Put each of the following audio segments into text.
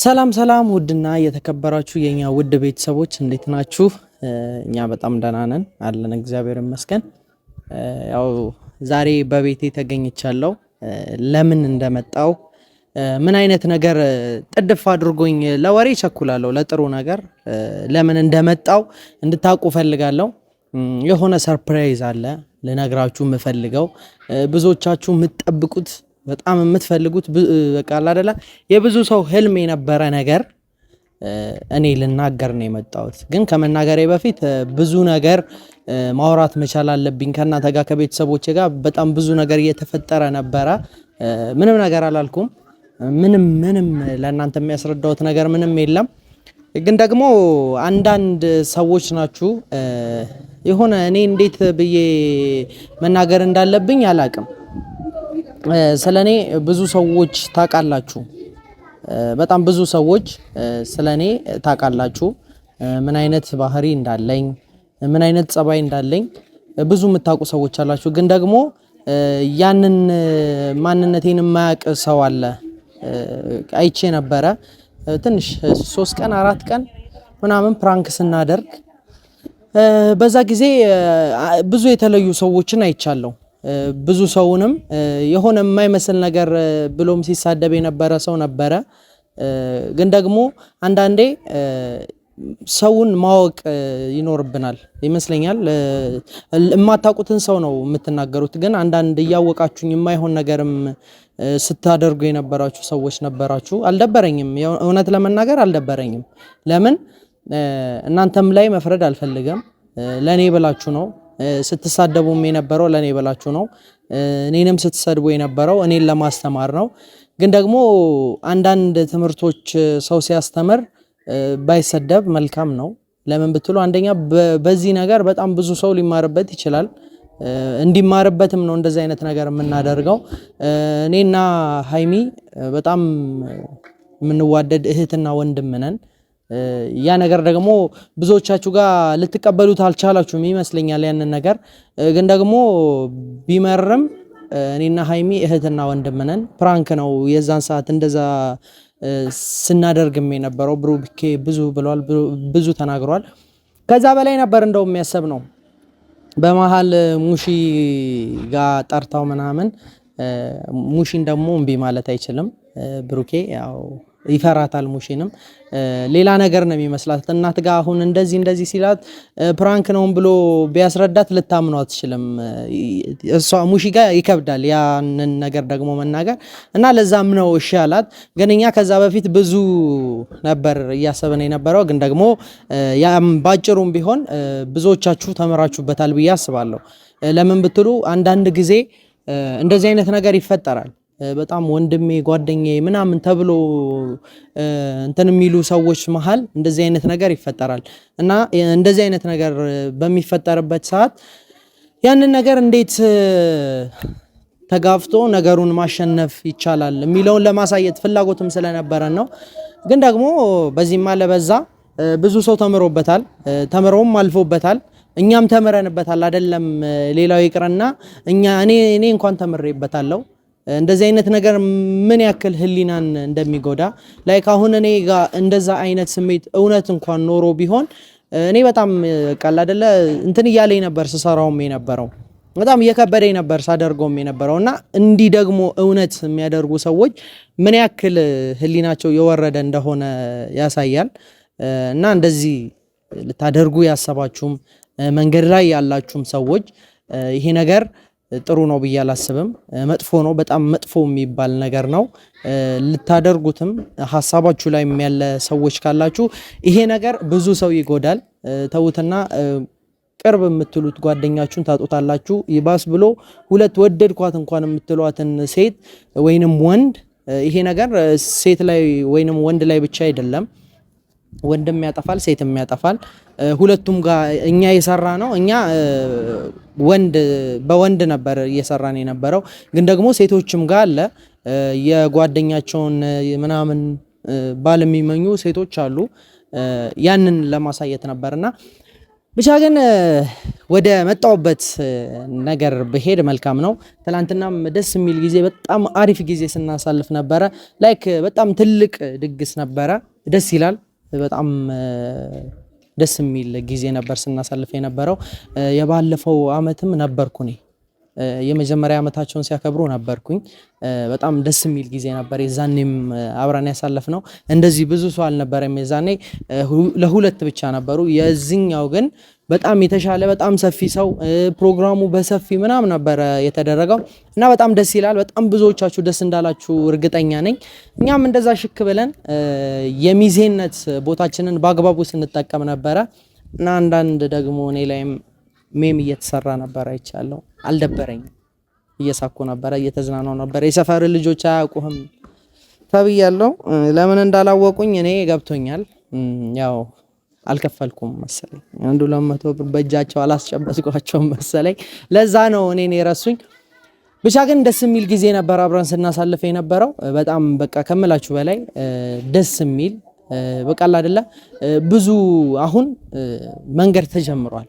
ሰላም ሰላም ውድና የተከበራችሁ የኛ ውድ ቤተሰቦች እንዴት ናችሁ? እኛ በጣም ደህና ነን አለን እግዚአብሔር ይመስገን። ያው ዛሬ በቤቴ ተገኝቻለሁ። ለምን እንደመጣው ምን አይነት ነገር ጥድፍ አድርጎኝ ለወሬ ቸኩላለሁ ለጥሩ ነገር ለምን እንደመጣው እንድታውቁ ፈልጋለሁ። የሆነ ሰርፕራይዝ አለ ልነግራችሁ የምፈልገው ብዙዎቻችሁ የምትጠብቁት በጣም የምትፈልጉት በቃ አይደለ የብዙ ሰው ህልም የነበረ ነገር እኔ ልናገር ነው የመጣሁት። ግን ከመናገሬ በፊት ብዙ ነገር ማውራት መቻል አለብኝ ከእናንተ ጋር ከቤተሰቦቼ ጋር በጣም ብዙ ነገር እየተፈጠረ ነበረ። ምንም ነገር አላልኩም። ምንም ለእናንተ የሚያስረዳውት ነገር ምንም የለም። ግን ደግሞ አንዳንድ ሰዎች ናችሁ የሆነ እኔ እንዴት ብዬ መናገር እንዳለብኝ አላቅም። ስለኔ ብዙ ሰዎች ታውቃላችሁ። በጣም ብዙ ሰዎች ስለኔ ታውቃላችሁ። ምን አይነት ባህሪ እንዳለኝ ምን አይነት ጸባይ እንዳለኝ ብዙ የምታውቁ ሰዎች አላችሁ። ግን ደግሞ ያንን ማንነቴን የማያውቅ ሰው አለ። አይቼ ነበረ ትንሽ 3 ቀን 4 ቀን ምናምን ፕራንክ ስናደርግ በዛ ጊዜ ብዙ የተለዩ ሰዎችን አይቻለሁ። ብዙ ሰውንም የሆነ የማይመስል ነገር ብሎም ሲሳደብ የነበረ ሰው ነበረ። ግን ደግሞ አንዳንዴ ሰውን ማወቅ ይኖርብናል ይመስለኛል። የማታውቁትን ሰው ነው የምትናገሩት። ግን አንዳንድ እያወቃችሁኝ የማይሆን ነገርም ስታደርጉ የነበራችሁ ሰዎች ነበራችሁ። አልደበረኝም፣ እውነት ለመናገር አልደበረኝም። ለምን እናንተም ላይ መፍረድ አልፈልግም። ለኔ ብላችሁ ነው ስትሳደቡም የነበረው፣ ለኔ ብላችሁ ነው። እኔንም ስትሰድቡ የነበረው እኔን ለማስተማር ነው። ግን ደግሞ አንዳንድ ትምህርቶች ሰው ሲያስተምር ባይሰደብ መልካም ነው። ለምን ብትሉ አንደኛ በዚህ ነገር በጣም ብዙ ሰው ሊማርበት ይችላል። እንዲማርበትም ነው እንደዚህ አይነት ነገር የምናደርገው። እኔና ሃይሚ በጣም የምንዋደድ እህትና ወንድም ነን። ያ ነገር ደግሞ ብዙዎቻችሁ ጋር ልትቀበሉት አልቻላችሁም ይመስለኛል ያንን ነገር። ግን ደግሞ ቢመርም እኔና ሃይሚ እህትና ወንድም ነን። ፕራንክ ነው የዛን ሰዓት እንደዛ ስናደርግም የነበረው። ብሩኬ ብዙ ብሏል፣ ብዙ ተናግሯል። ከዛ በላይ ነበር እንደው የሚያሰብ ነው። በመሃል ሙሺ ጋር ጠርታው ምናምን ሙሺን ደግሞ እምቢ ማለት አይችልም ብሩኬ። ያው ይፈራታል ሙሺንም። ሌላ ነገር ነው የሚመስላት እናት ጋር አሁን እንደዚህ ሲላት ፕራንክ ነው ብሎ ቢያስረዳት ልታምነው አትችልም። እሷ ሙሺ ጋር ይከብዳል ያንን ነገር ደግሞ መናገር እና ለዛም ነው እሺ አላት። ግን እኛ ከዛ በፊት ብዙ ነበር እያሰብን የነበረው። ግን ደግሞ ያም ባጭሩም ቢሆን ብዙዎቻችሁ ተመራችሁበታል ብዬ አስባለሁ። ለምን ብትሉ አንዳንድ ጊዜ እንደዚህ አይነት ነገር ይፈጠራል። በጣም ወንድሜ ጓደኛዬ ምናምን ተብሎ እንትን የሚሉ ሰዎች መሃል እንደዚህ አይነት ነገር ይፈጠራል። እና እንደዚህ አይነት ነገር በሚፈጠርበት ሰዓት ያንን ነገር እንዴት ተጋፍቶ ነገሩን ማሸነፍ ይቻላል የሚለውን ለማሳየት ፍላጎትም ስለነበረን ነው። ግን ደግሞ በዚህም አለ በዛ ብዙ ሰው ተምሮበታል፣ ተምሮም አልፎበታል። እኛም ተምረንበታል። አይደለም ሌላው ይቅርና እኔ እንኳን ተምሬበታለሁ። እንደዚህ አይነት ነገር ምን ያክል ህሊናን እንደሚጎዳ ላይክ አሁን እኔ ጋር እንደዛ አይነት ስሜት እውነት እንኳን ኖሮ ቢሆን እኔ በጣም ቃል አይደለ እንትን እያለኝ ነበር ስሰራውም የነበረው በጣም እየከበደኝ ነበር ሳደርገውም የነበረው። እና እንዲህ ደግሞ እውነት የሚያደርጉ ሰዎች ምን ያክል ህሊናቸው የወረደ እንደሆነ ያሳያል። እና እንደዚህ ልታደርጉ ያሰባችሁም መንገድ ላይ ያላችሁም ሰዎች ይሄ ነገር ጥሩ ነው ብዬ አላስብም። መጥፎ ነው፣ በጣም መጥፎ የሚባል ነገር ነው። ልታደርጉትም ሐሳባችሁ ላይ ያለ ሰዎች ካላችሁ ይሄ ነገር ብዙ ሰው ይጎዳል። ተውትና ቅርብ የምትሉት ጓደኛችሁን ታጡታላችሁ። ይባስ ብሎ ሁለት ወደድኳት እንኳን የምትሏትን ሴት ወይንም ወንድ ይሄ ነገር ሴት ላይ ወይንም ወንድ ላይ ብቻ አይደለም። ወንድም ያጠፋል፣ ሴትም ያጠፋል። ሁለቱም ጋር እኛ የሰራ ነው። እኛ በወንድ ነበር እየሰራን የነበረው። ግን ደግሞ ሴቶችም ጋር አለ የጓደኛቸውን ምናምን ባል የሚመኙ ሴቶች አሉ። ያንን ለማሳየት ነበርና ብቻ ግን ወደ መጣውበት ነገር በሄድ መልካም ነው። ትላንትናም ደስ የሚል ጊዜ በጣም አሪፍ ጊዜ ስናሳልፍ ነበረ። ላይክ በጣም ትልቅ ድግስ ነበረ። ደስ ይላል። በጣም ደስ የሚል ጊዜ ነበር ስናሳልፍ የነበረው። የባለፈው አመትም ነበርኩ እኔ የመጀመሪያ አመታቸውን ሲያከብሩ ነበርኩኝ። በጣም ደስ የሚል ጊዜ ነበር። የዛኔም አብረን ያሳለፍነው እንደዚህ ብዙ ሰው አልነበረም። የዛኔ ለሁለት ብቻ ነበሩ። የዚህኛው ግን በጣም የተሻለ በጣም ሰፊ ሰው ፕሮግራሙ በሰፊ ምናምን ነበረ የተደረገው እና በጣም ደስ ይላል። በጣም ብዙዎቻችሁ ደስ እንዳላችሁ እርግጠኛ ነኝ። እኛም እንደዛ ሽክ ብለን የሚዜነት ቦታችንን በአግባቡ ስንጠቀም ነበረ እና አንዳንድ ደግሞ እኔ ላይም ሜም እየተሰራ ነበር አይቻለሁ። አልደበረኝም። እየሳኩ ነበረ፣ እየተዝናናው ነበር። የሰፈር ልጆች አያውቁህም ተብያለሁ። ለምን እንዳላወቁኝ እኔ ገብቶኛል። ያው አልከፈልኩም መሰለኝ። አንዱ 200 ብር በእጃቸው አላስጨበጥኳቸውም መሰለኝ። ለዛ ነው እኔን የረሱኝ። ብቻ ግን ደስ የሚል ጊዜ ነበር አብረን ስናሳልፍ የነበረው። በጣም በቃ ከምላችሁ በላይ ደስ የሚል በቃ አይደለ ብዙ አሁን መንገድ ተጀምሯል።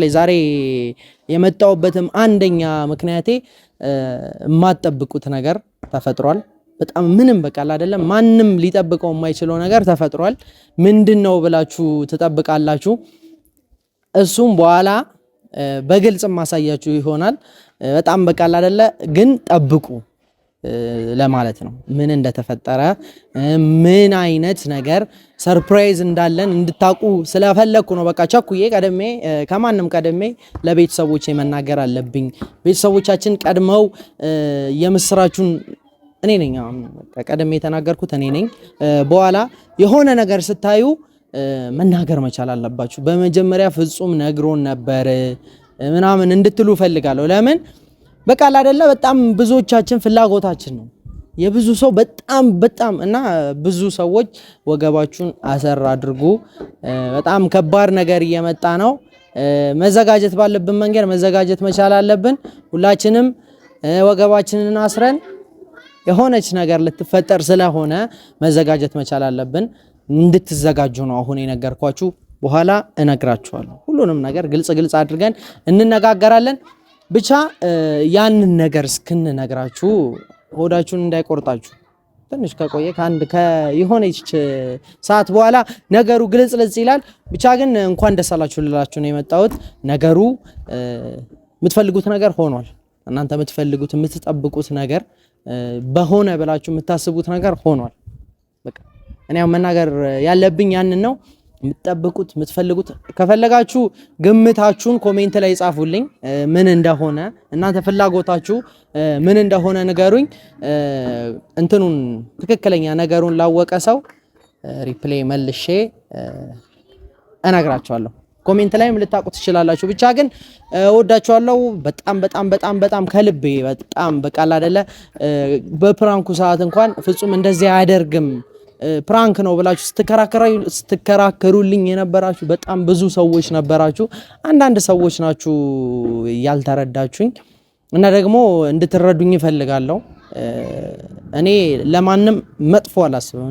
የዛሬ የመጣውበትም አንደኛ ምክንያቴ የማትጠብቁት ነገር ተፈጥሯል። በጣም ምንም በቃ አይደለም ማንም ሊጠብቀው የማይችለው ነገር ተፈጥሯል። ምንድነው ብላችሁ ትጠብቃላችሁ? እሱም በኋላ በግልጽ ማሳያችሁ ይሆናል። በጣም በቃ አይደለ ግን ጠብቁ ለማለት ነው። ምን እንደተፈጠረ ምን አይነት ነገር ሰርፕራይዝ እንዳለን እንድታቁ ስለፈለኩ ነው። በቃ ቸኩዬ ከማንም ቀደሜ ለቤተሰቦቼ መናገር አለብኝ። ቤተሰቦቻችን ቀድመው የምስራቹን እኔ ነኝ ቀደሜ የተናገርኩት እኔ ነኝ። በኋላ የሆነ ነገር ስታዩ መናገር መቻል አለባችሁ። በመጀመሪያ ፍጹም ነግሮን ነበር ምናምን እንድትሉ ፈልጋለሁ። ለምን በቃ አይደለ በጣም ብዙዎቻችን ፍላጎታችን ነው። የብዙ ሰው በጣም እና ብዙ ሰዎች ወገባችሁን አሰር አድርጉ። በጣም ከባድ ነገር እየመጣ ነው። መዘጋጀት ባለብን መንገድ መዘጋጀት መቻል አለብን። ሁላችንም ወገባችንን አስረን የሆነች ነገር ልትፈጠር ስለሆነ መዘጋጀት መቻል አለብን። እንድትዘጋጁ ነው አሁን የነገርኳችሁ። በኋላ እነግራችኋለሁ። ሁሉንም ነገር ግልጽ አድርገን እንነጋገራለን። ብቻ ያንን ነገር እስክንነግራችሁ ሆዳችሁን እንዳይቆርጣችሁ። ትንሽ ከቆየ የሆነች ሰዓት በኋላ ነገሩ ግልጽ ይላል። ብቻ ግን እንኳን ደስ አላችሁ ልላችሁ ነው የመጣሁት። ነገሩ የምትፈልጉት ነገር ሆኗል። እናንተ የምትፈልጉት የምትጠብቁት ነገር በሆነ ብላችሁ የምታስቡት ነገር ሆኗል። በቃ እኔ መናገር ያለብኝ ያንን ነው። የምትጠብቁት የምትፈልጉት ከፈለጋችሁ ግምታችሁን ኮሜንት ላይ ጻፉልኝ። ምን እንደሆነ እናንተ ፍላጎታችሁ ምን እንደሆነ ንገሩኝ። እንትኑን ትክክለኛ ነገሩን ላወቀ ሰው ሪፕሌይ መልሼ እነግራችኋለሁ። ኮሜንት ላይም ልታውቁ ትችላላችሁ። ብቻ ግን ወዳችኋለሁ በጣም ከልቤ በጣም በቃ አይደለ በፕራንኩ ሰዓት እንኳን ፍጹም እንደዚህ አያደርግም ፕራንክ ነው ብላችሁ ስትከራከሩልኝ የነበራችሁ በጣም ብዙ ሰዎች ነበራችሁ። አንዳንድ ሰዎች ናችሁ ያልተረዳችሁኝ እና ደግሞ እንድትረዱኝ እፈልጋለሁ። እኔ ለማንም መጥፎ አላስብም።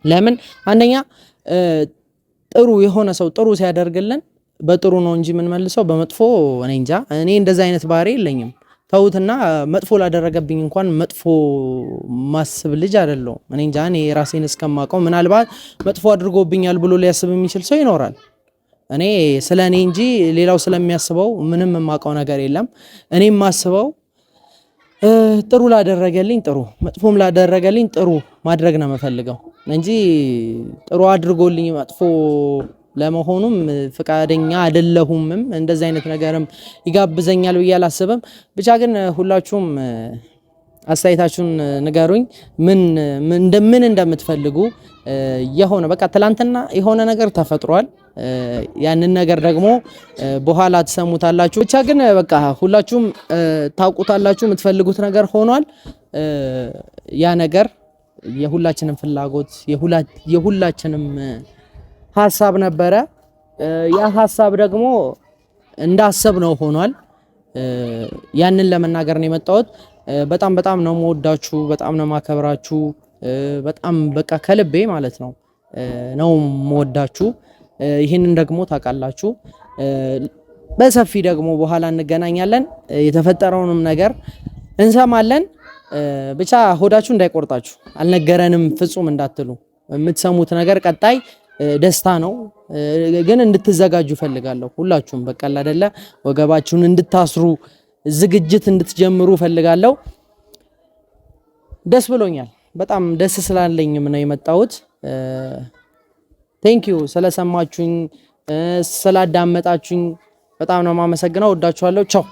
ለምን አንደኛ ጥሩ የሆነ ሰው ጥሩ ሲያደርግልን በጥሩ ነው እንጂ ምን መልሰው በመጥፎ እኔ እንጃ። እኔ እንደዛ አይነት ባህሪ የለኝም። ተውትና መጥፎ ላደረገብኝ እንኳን መጥፎ ማስብ ልጅ አይደለሁም። እኔ እንጃ። እኔ ራሴን እስከማውቀው ምናልባት መጥፎ አድርጎብኛል ብሎ ሊያስብ የሚችል ሰው ይኖራል። እኔ ስለ እኔ እንጂ ሌላው ስለሚያስበው ምንም የማውቀው ነገር የለም። እኔ የማስበው ጥሩ ላደረገልኝ ጥሩ፣ መጥፎም ላደረገልኝ ጥሩ ማድረግ ነው የምፈልገው እንጂ ጥሩ አድርጎልኝ መጥፎ ለመሆኑም ፍቃደኛ አይደለሁምም። እንደዚህ አይነት ነገርም ይጋብዘኛል ብዬ አላስብም። ብቻ ግን ሁላችሁም አስተያየታችሁን ንገሩኝ። ምን እንደምትፈልጉ የሆነ በቃ ትላንትና የሆነ ነገር ተፈጥሯል። ያንን ነገር ደግሞ በኋላ ትሰሙታላችሁ። ብቻ ግን በቃ ሁላችሁም ታውቁታላችሁ። የምትፈልጉት ነገር ሆኗል። ያ ነገር የሁላችንም ፍላጎት የሁላችንም ሀሳብ ነበረ። ያ ሀሳብ ደግሞ እንዳሰብነው ሆኗል። ያንን ለመናገር ነው የመጣሁት። በጣም ነው የምወዳችሁ፣ በጣም ነው የማከብራችሁ። በጣም በቃ ከልቤ ማለት ነው የምወዳችሁ። ይህንን ደግሞ ታውቃላችሁ። በሰፊ ደግሞ በኋላ እንገናኛለን። የተፈጠረውንም ነገር እንሰማለን። ብቻ ሆዳችሁ እንዳይቆርጣችሁ፣ አልነገረንም ፍጹም እንዳትሉ። የምትሰሙት ነገር ቀጣይ ደስታ ነው፣ ግን እንድትዘጋጁ ፈልጋለሁ። ሁላችሁም በቃል አይደለ ወገባችሁን እንድታስሩ ዝግጅት እንድትጀምሩ ፈልጋለሁ። ደስ ብሎኛል። በጣም ደስ ስላለኝም ነው የመጣሁት። ቴንክ ዩ ስለሰማችሁኝ፣ ስላዳመጣችሁኝ በጣም ነው የማመሰግነው። ወዳችኋለሁ። ቻው